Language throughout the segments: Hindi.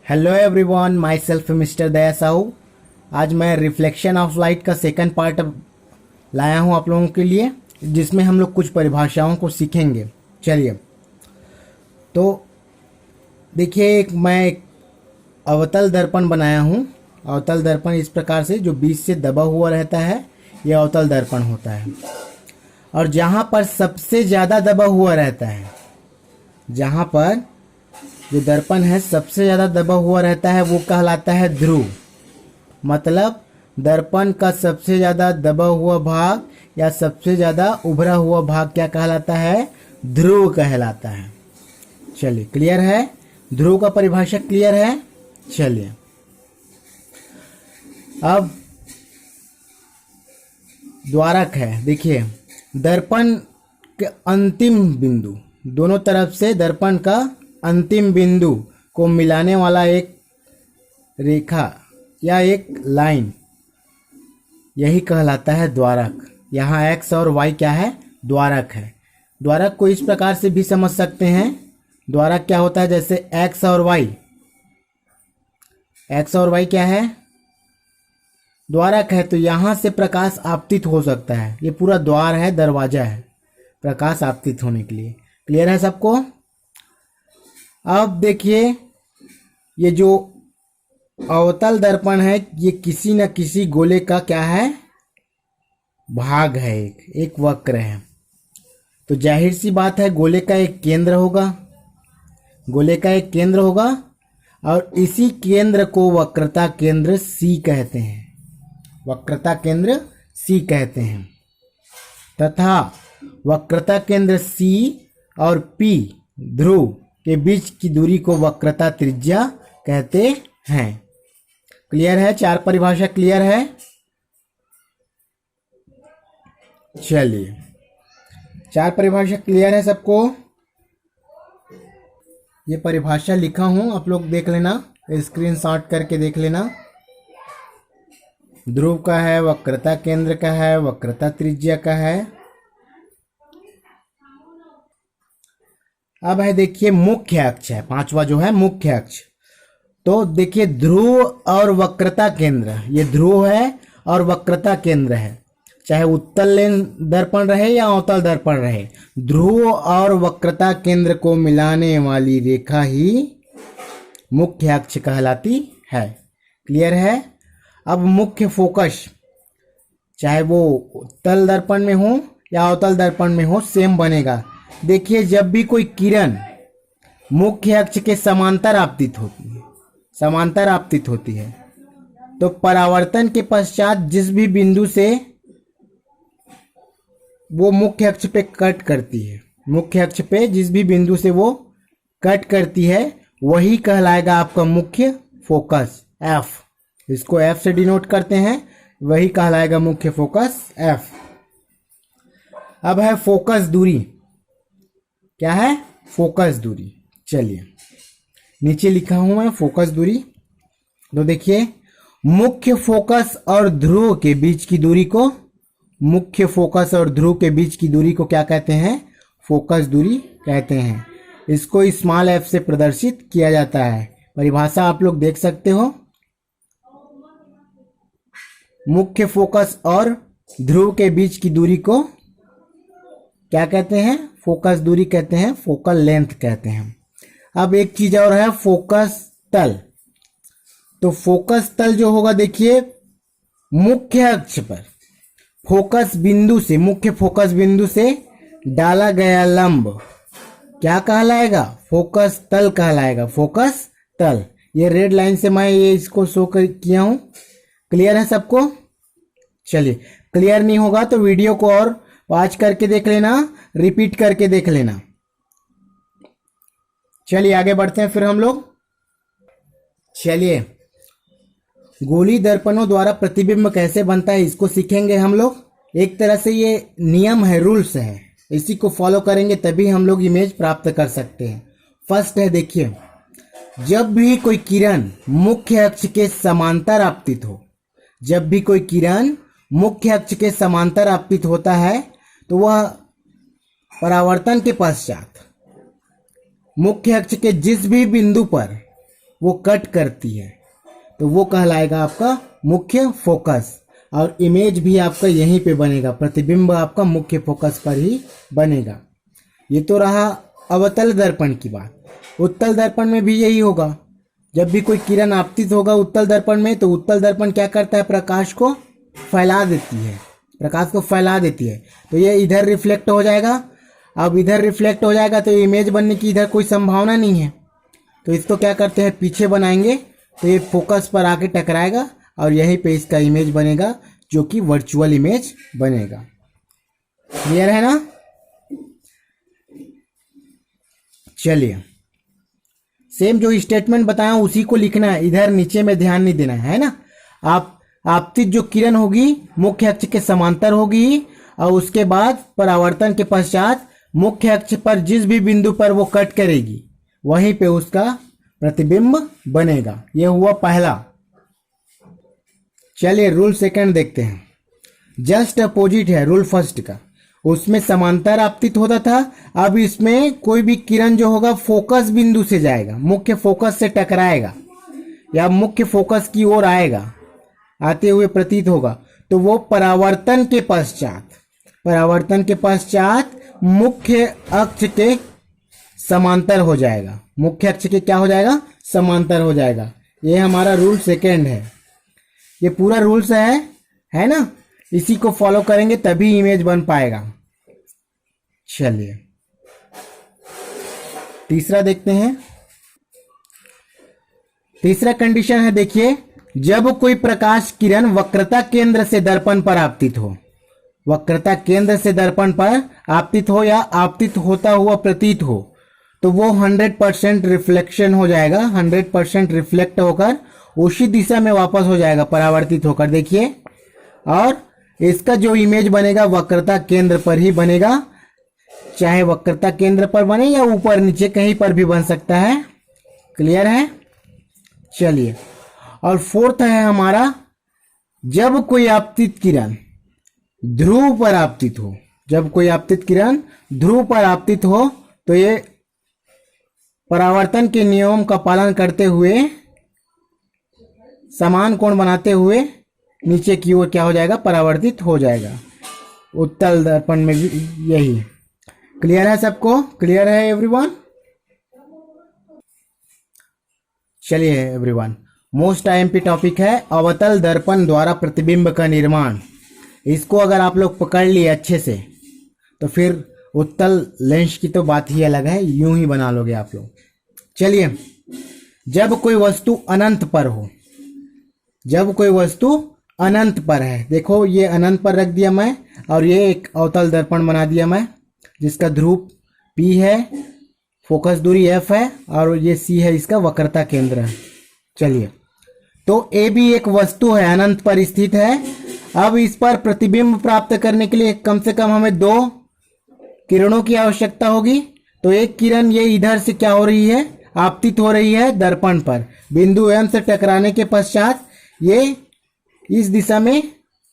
Hello everyone, my self mister Daya Sahu. आज मैं रिफ्लेक्शन ऑफ लाइट का सेकंड पार्ट लाया हूं आप लोगों के लिए, जिसमें हम लोग कुछ परिभाषाओं को सीखेंगे। चलिए, तो देखिए, मैं एक अवतल दर्पण बनाया हूं। अवतल दर्पण इस प्रकार से जो बीच से दबा हुआ रहता है, यह अवतल दर्पण होता है। और जहां पर सबसे ज़्यादा दबा हुआ रहता है, जहां पर जो दर्पण है सबसे ज़्यादा दबा हुआ रहता है, वो कहलाता है ध्रुव। मतलब दर्पण का सबसे ज़्यादा दबा हुआ भाग या सबसे ज़्यादा उभरा हुआ भाग क्या कहलाता है? ध्रुव कहलाता है। चलिए, क्लियर है? ध्रुव का परिभाषा क्लियर है? चलिए, अब द्वारक है। देखिए, दर्पण के अंतिम बिंदु, दोनों तरफ से दर्पण का अंतिम बिंदु को मिलाने वाला एक रेखा या एक लाइन, यही कहलाता है द्वारक। यहाँ x और y क्या है? द्वारक है। द्वारक को इस प्रकार से भी समझ सकते हैं। द्वारक क्या होता है? जैसे x और y, x और y क्या है? द्वारक है। तो यहाँ से प्रकाश आपतित हो सकता है। ये पूरा द्वार है, दरवाजा है प्रकाश आपतित होने के लिए। क्लियर है सबको? अब देखिए, ये जो अवतल दर्पण है, ये किसी न किसी गोले का क्या है? भाग है, एक वक्र है। तो जाहिर सी बात है, गोले का एक केंद्र होगा। गोले का एक केंद्र होगा और इसी केंद्र को वक्रता केंद्र C कहते हैं। वक्रता केंद्र C कहते हैं। तथा वक्रता केंद्र C और P ध्रुव के बीच की दूरी को वक्रता त्रिज्या कहते हैं। क्लियर है? चार परिभाषा क्लियर है? चलिए, चार परिभाषा क्लियर है सबको? ये परिभाषा लिखा हूं, आप लोग देख लेना, स्क्रीनशॉट करके देख लेना। ध्रुव का है, वक्रता केंद्र का है, वक्रता त्रिज्या का है। अब है, देखिए, मुख्य अक्ष है, पांचवा जो है मुख्य अक्ष। तो देखिए, ध्रुव और वक्रता केंद्र, ये ध्रुव है और वक्रता केंद्र है। चाहे उत्तल लेंस दर्पण रहे या अवतल दर्पण रहे, ध्रुव और वक्रता केंद्र को मिलाने वाली रेखा ही मुख्य अक्ष कहलाती है। क्लियर है? अब मुख्य फोकस, चाहे वो उत्तल दर्पण में हो या अवतल दर्पण में हो, सेम बनेगा। देखिए, जब भी कोई किरण मुख्य अक्ष के समांतर आपतित होती है, तो परावर्तन के पश्चात जिस भी बिंदु से वो मुख्य अक्ष पे कट करती है, मुख्य अक्ष पे जिस भी बिंदु से वो कट करती है, वही कहलाएगा आपका मुख्य फोकस F। इसको F से डिनोट करते हैं, वही कहलाएगा मुख्य फोकस F। अब है फोकस दूरी। क्या है? फोकस दूरी। चलिए, नीचे लिखा हूं मैं फोकस दूरी। तो देखिए, मुख्य फोकस और ध्रुव के बीच की दूरी को, मुख्य फोकस और ध्रुव के बीच की दूरी को क्या कहते हैं? फोकस दूरी कहते हैं। इसको स्मॉल f से प्रदर्शित किया जाता है। परिभाषा आप लोग देख सकते हो। मुख्य फोकस और ध्रुव के बीच की दूरी को क्या कहते हैं? फोकस दूरी कहते हैं, फोकल लेंथ कहते हैं। अब एक चीज और है, फोकस तल। तो फोकस तल जो होगा, देखिए, मुख्य अक्ष पर फोकस बिंदु से, मुख्य फोकस बिंदु से डाला गया लंब क्या कहलाएगा? फोकस तल कहलाएगा। फोकस तल, ये रेड लाइन से मैं ये इसको शो किया हूं। क्लियर है सबको? चलिए, क्लियर नहीं होगा तो वीडियो को और वॉच करके देख लेना, रिपीट करके देख लेना। चलिए, आगे बढ़ते हैं फिर हम लोग। चलिए, गोली दर्पणों द्वारा प्रतिबिंब कैसे बनता है, इसको सीखेंगे हम लोग। एक तरह से ये नियम है, रूल्स है, इसी को फॉलो करेंगे तभी हम लोग इमेज प्राप्त कर सकते हैं। फर्स्ट है, देखिए, जब भी कोई किरण मुख्य अक्ष के समांतर आपतित हो, जब भी कोई किरण मुख्य अक्ष के समांतर आपतित होता है, तो वह परावर्तन के पश्चात मुख्य अक्ष के जिस भी बिंदु पर वो कट करती है, तो वो कहलाएगा आपका मुख्य फोकस। और इमेज भी आपका यहीं पे बनेगा, प्रतिबिंब आपका मुख्य फोकस पर ही बनेगा। ये तो रहा अवतल दर्पण की बात। उत्तल दर्पण में भी यही होगा। जब भी कोई किरण आपतित होगा उत्तल दर्पण में, तो उत्तल दर्पण क्या करता है, प्रकाश को फैला देती है, प्रकाश को फैला देती है। तो ये इधर रिफ्लेक्ट हो जाएगा। अब इधर रिफ्लेक्ट हो जाएगा तो इमेज बनने की इधर कोई संभावना नहीं है, तो इसको क्या करते हैं, पीछे बनाएंगे, तो ये फोकस पर आके टकराएगा और यहीं पे इसका इमेज बनेगा, जो कि वर्चुअल इमेज बनेगा। क्लियर है ना? चलिए, सेम जो स्टेटमेंट बताया उसी को लिखना है, इधर नीचे में ध्यान नहीं देना है ना। आप आपतित जो किरण होगी मुख्य अक्ष के समांतर होगी, और उसके बाद परावर्तन के पश्चात मुख्य अक्ष पर जिस भी बिंदु पर वो कट करेगी वहीं पे उसका प्रतिबिंब बनेगा। यह हुआ पहला। चलिए रूल सेकंड देखते हैं। जस्ट अपोजिट है रूल फर्स्ट का। उसमें समांतर आपतित होता था, अब इसमें कोई भी किरण जो होगा फोकस बिंदु से जाएगा, मुख्य फोकस से टकराएगा या मुख्य फोकस की ओर आएगा, आते हुए प्रतीत होगा, तो वो परावर्तन के पश्चात मुख्य अक्ष के समांतर हो जाएगा। मुख्य अक्ष के क्या हो जाएगा, समांतर हो जाएगा। ये हमारा रूल सेकंड है। ये पूरा रूल्स है ना, इसी को फॉलो करेंगे तभी इमेज बन पाएगा। चलिए तीसरा देखते हैं। तीसरा कंडीशन है, देखिए, जब कोई प्रकाश किरण वक्रता केंद्र से दर्पण पर आपतित हो, वक्रता केंद्र से दर्पण पर आपतित हो या आपतित होता हुआ प्रतीत हो, तो वो 100% रिफ्लेक्शन हो जाएगा, 100% रिफ्लेक्ट होकर उसी दिशा में वापस हो जाएगा, परावर्तित होकर। देखिए, और इसका जो इमेज बनेगा वक्रता केंद्र पर ही बनेगा, चाहे वक्रता केंद्र पर बने या ऊपर नीचे कहीं पर भी बन सकता है। क्लियर है? चलिए, और फोर्थ है हमारा, जब कोई आपतित किरण ध्रुव पर आपतित हो, जब कोई आपतित किरण ध्रुव पर आपतित हो, तो ये परावर्तन के नियम का पालन करते हुए समान कोण बनाते हुए नीचे की ओर क्या हो जाएगा, परावर्तित हो जाएगा। उत्तल दर्पण में भी यही। क्लियर है सबको? क्लियर है एवरीवन? चलिए एवरीवन, मोस्ट आईएमपी टॉपिक है अवतल दर्पण द्वारा प्रतिबिंब का निर्माण। इसको अगर आप लोग पकड़ लिए अच्छे से तो फिर उत्तल लेंस की तो बात ही अलग है, यूं ही बना लोगे आप लोग। चलिए, जब कोई वस्तु अनंत पर हो, जब कोई वस्तु अनंत पर है, देखो ये अनंत पर रख दिया मैं, और ये एक अवतल दर्पण बना दिया मैं जिसका ध्रुव P है, फोकस दूरी F है, और ये C है, इसका वक्रता केंद्र है। चलिए, तो A भी एक वस्तु है, अनंत पर स्थित है। अब इस पर प्रतिबिंब प्राप्त करने के लिए कम से कम हमें 2 किरणों की आवश्यकता होगी। तो एक किरण ये इधर से क्या हो रही है, आपतित हो रही है दर्पण पर, बिंदु M से टकराने के पश्चात ये इस दिशा में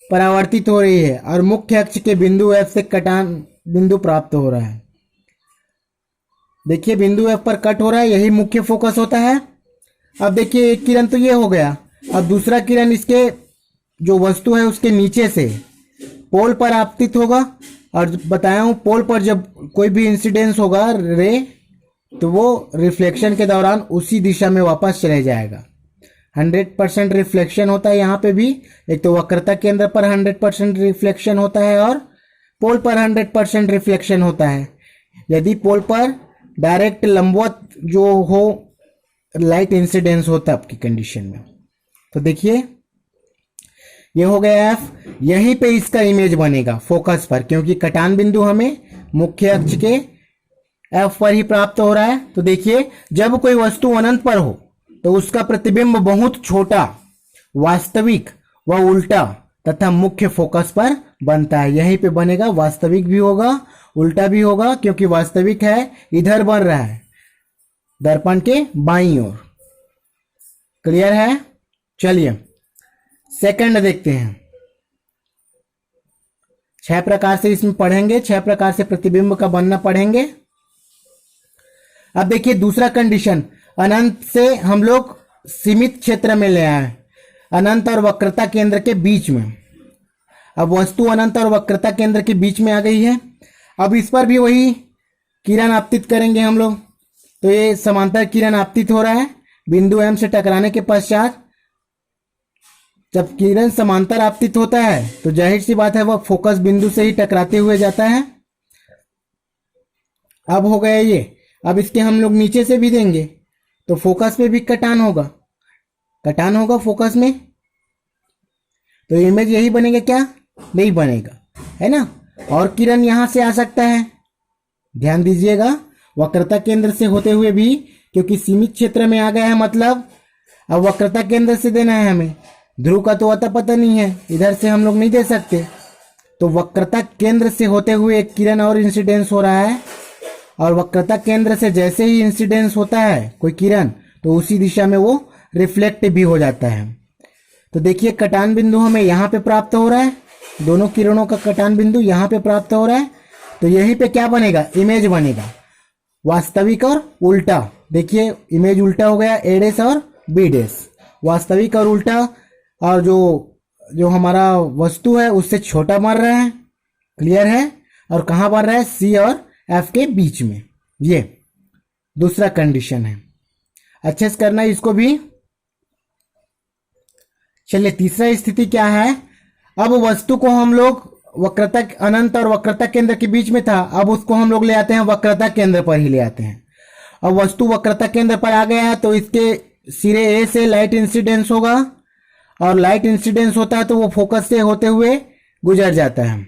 परावर्तित हो रही है और मुख्य अक्ष के बिंदु F से कटान बिंदु प्राप्त हो रहा है। देखिए, बिंदु F पर कट हो रहा है, यही मुख्य फोकस होता है। अब देखिए, एक किरण तो ये हो गया, अब दूसरा किरण इसके जो वस्तु है उसके नीचे से पोल पर आपतित होगा, और बताया हूं पोल पर जब कोई भी इंसिडेंस होगा रे, तो वो रिफ्लेक्शन के दौरान उसी दिशा में वापस चले जाएगा। 100% रिफ्लेक्शन होता है यहाँ पे भी, एक तो वक्रता केंद्र पर 100% रिफ्लेक्शन होता है और पोल पर 100% रिफ्लेक्शन होता है। यदि पोल पर डायरेक्ट लंबवत जो हो लाइट इंसिडेंस होता है आपकी कंडीशन में, तो देखिए ये हो गया F, यहीं पे इसका इमेज बनेगा फोकस पर, क्योंकि कटान बिंदु हमें मुख्य अक्ष के F पर ही प्राप्त हो रहा है। तो देखिए, जब कोई वस्तु अनंत पर हो तो उसका प्रतिबिंब बहुत छोटा, वास्तविक व उल्टा तथा मुख्य फोकस पर बनता है। यहीं पे बनेगा, वास्तविक भी होगा उल्टा भी होगा, क्योंकि वास्तविक है इधर बन रहा है दर्पण के बाईं ओर। क्लियर है? चलिए सेकंड देखते हैं। 6 प्रकार से इसमें पढ़ेंगे, 6 प्रकार से प्रतिबिंब का बनना पढ़ेंगे। अब देखिए दूसरा कंडीशन, अनंत से हम लोग सीमित क्षेत्र में ले आए, अनंत और वक्रता केंद्र के बीच में। अब वस्तु अनंत और वक्रता केंद्र के बीच में आ गई है। अब इस पर भी वही किरण आपतित करेंगे हम लोग। तो ये समांतर किरण आपतित हो रहा है बिंदु M से टकराने के पश्चात। जब किरण समांतर आपतित होता है तो जाहिर सी बात है वह फोकस बिंदु से ही टकराते हुए जाता है। अब हो गया ये। अब इसके हम लोग नीचे से भी देंगे तो फोकस पे भी कटान होगा, कटान होगा फोकस में, तो इमेज यही बनेगा क्या? नहीं बनेगा, है ना। और किरण यहां से आ सकता है, ध्यान दीजिएगा, वक्रता केंद्र से होते हुए भी, क्योंकि सीमित क्षेत्र में आ गया है, मतलब अब वक्रता केंद्र से देना है हमें। ध्रुव का तो अता पता नहीं है, इधर से हम लोग नहीं दे सकते। तो वक्रता केंद्र से होते हुए एक किरण और इंसिडेंस हो रहा है, और वक्रता केंद्र से जैसे ही इंसिडेंस होता है कोई किरण तो उसी दिशा में वो रिफ्लेक्ट भी हो जाता है। तो देखिए कटान बिंदु हमें यहाँ पे प्राप्त हो रहा है, दोनों किरणों का कटान बिंदु यहाँ पे प्राप्त हो रहा है। तो यहीं पे क्या बनेगा? इमेज बनेगा, वास्तविक और उल्टा। देखिए इमेज उल्टा हो गया, ए डैश और बी डैश, वास्तविक और उल्टा, और जो हमारा वस्तु है उससे छोटा बन रहा है, क्लियर है। और कहाँ बन रहा है? सी और एफ के बीच में। ये दूसरा कंडीशन है, अच्छे से करना है इसको भी। चलिए तीसरा स्थिति क्या है? अब वस्तु को हम लोग वक्रता अनंत और वक्रता केंद्र के बीच में था, अब उसको हम लोग ले आते हैं वक्रता केंद्र पर ही ले आते हैं। अब वस्तु वक्रता केंद्र पर आ गया है तो इसके सिरे ए से लाइट इंसिडेंस होगा, और लाइट इंसिडेंस होता है तो वो फोकस से होते हुए गुजर जाता है।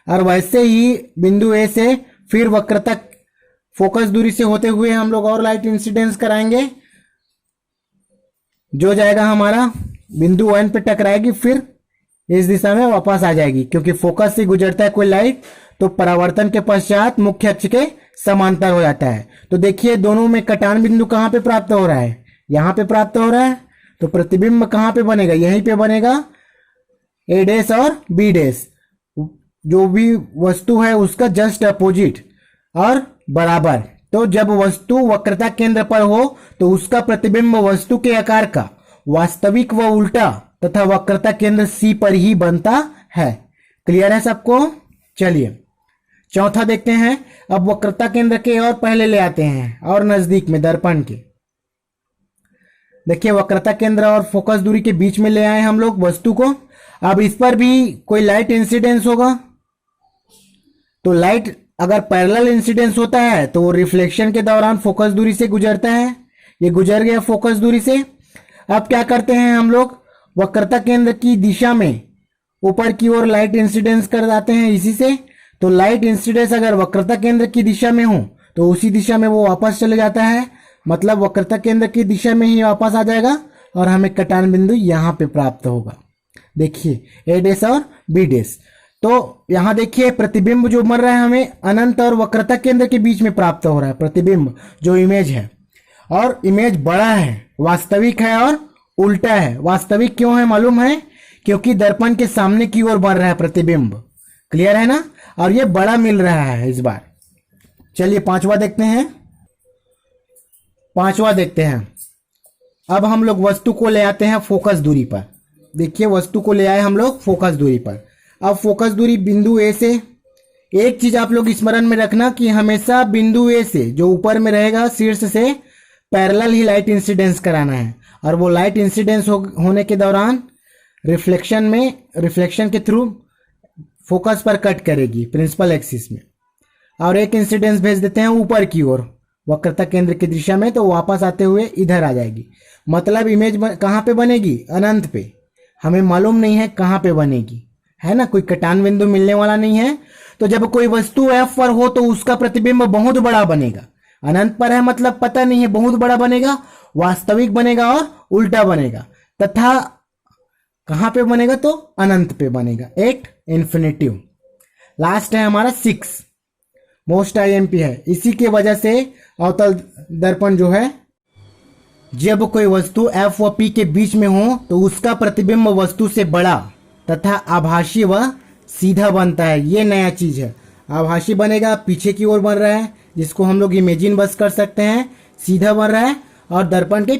और वैसे ही बिंदु ए से फिर वक्रता फोकस दूरी से होते हुए हम लोग और लाइट इंसिडेंस कराएंगे, जो जाएगा हमारा बिंदु N पे टकराएगी, फिर इस दिशा में वापस आ जाएगी, क्योंकि फोकस से गुजरता है कोई लाइट तो परावर्तन के पश्चात मुख्य अक्ष के समांतर हो जाता है। तो देखिए दोनों में कटान बिंदु कहां पे प्राप्त हो रहा है? यहां पे प्राप्त हो रहा है। तो प्रतिबिंब कहां पे बनेगा? यहीं पे बनेगा, ए डैश और बी डैश, जो भी वस्तु है उसका जस्ट अपोजिट और बराबर। तो जब वस्तु वक्रता केंद्र पर हो तो उसका प्रतिबिंब वस्तु के आकार का वास्तविक व उल्टा तथा वक्रता केंद्र सी पर ही बनता है। क्लियर है सबको? चलिए चौथा देखते हैं। अब वक्रता केंद्र के और पहले ले आते हैं और नजदीक में दर्पण के। देखिए वक्रता केंद्र और फोकस दूरी के बीच में ले आए हम लोग वस्तु को। अब इस पर भी कोई लाइट इंसिडेंस होगा, तो लाइट अगर पैरेलल इंसिडेंस होता है तो वो रिफ्लेक्शन के दौरान फोकस दूरी से गुजरता है। ये गुजर गया फोकस दूरी से। अब क्या करते हैं हम लोग? वक्रता केंद्र की दिशा में ऊपर की ओर लाइट इंसिडेंस कर जाते हैं इसी से। तो लाइट इंसिडेंस अगर वक्रता केंद्र की दिशा में हो तो उसी दिशा में वो वापस चले जाता है, मतलब वक्रता केंद्र की दिशा में ही वापस आ जाएगा और हमें कटान बिंदु यहां पे प्राप्त होगा। देखिए ए डैश और बी डैश। तो यहां देखिए प्रतिबिंब जो बन रहा है हमें अनंत और वक्रता केंद्र के बीच में प्राप्त हो रहा है, प्रतिबिंब जो इमेज है। और इमेज बड़ा है, वास्तविक है और उल्टा है। वास्तविक क्यों है मालूम है? क्योंकि दर्पण के सामने की ओर बन रहा है प्रतिबिंब। क्लियर है ना? और ये बड़ा मिल रहा है इस बार। चलिए पांचवा देखते हैं। अब हम लोग वस्तु को ले आते हैं फोकस दूरी पर। देखिए वस्तु को ले आए हम लोग फोकस दूरी पर। अब फोकस दूरी बिंदु ए से, एक चीज आप लोग स्मरण में रखना कि हमेशा बिंदु ए से जो ऊपर में रहेगा शीर्ष से पैरेलल ही लाइट इंसिडेंस कराना है, और वो लाइट इंसिडेंस होने के दौरान रिफ्लेक्शन के थ्रू फोकस पर कट करेगी प्रिंसिपल एक्सिस में, और एक इंसिडेंस भेज देते हैं ऊपर की ओर वक्रता केंद्र की दिशा में, तो वापस आते हुए इधर आ जाएगी। मतलब इमेज कहाँ पे बनेगी? अनंत पे। हमें मालूम नहीं है कहाँ पे बनेगी, है ना, कोई कटान बिंदु मिलने वाला नहीं है। तो जब कोई वस्तु एफ पर हो तो उसका प्रतिबिंब बहुत बड़ा बनेगा। अनंत पर है मतलब पता नहीं है, बहुत बड़ा बनेगा, वास्तविक बनेगा और उल्टा बनेगा। तथा कहां पे बनेगा? तो अनंत पे बनेगा, एट इन्फिनिटिव। लास्ट है हमारा 6, मोस्ट आईएमपी है। इसी के वजह से अवतल दर्पण जो है, जब कोई वस्तु एफ व पी के बीच में हो तो उसका प्रतिबिंब वस्तु से बड़ा तथा आभासी व सीधा बनता है। ये नया चीज है, आभासी बनेगा, पीछे की ओर बन रहा है, जिसको हम लोग इमेजिन बस कर सकते हैं, सीधा बन रहा है और दर्पण के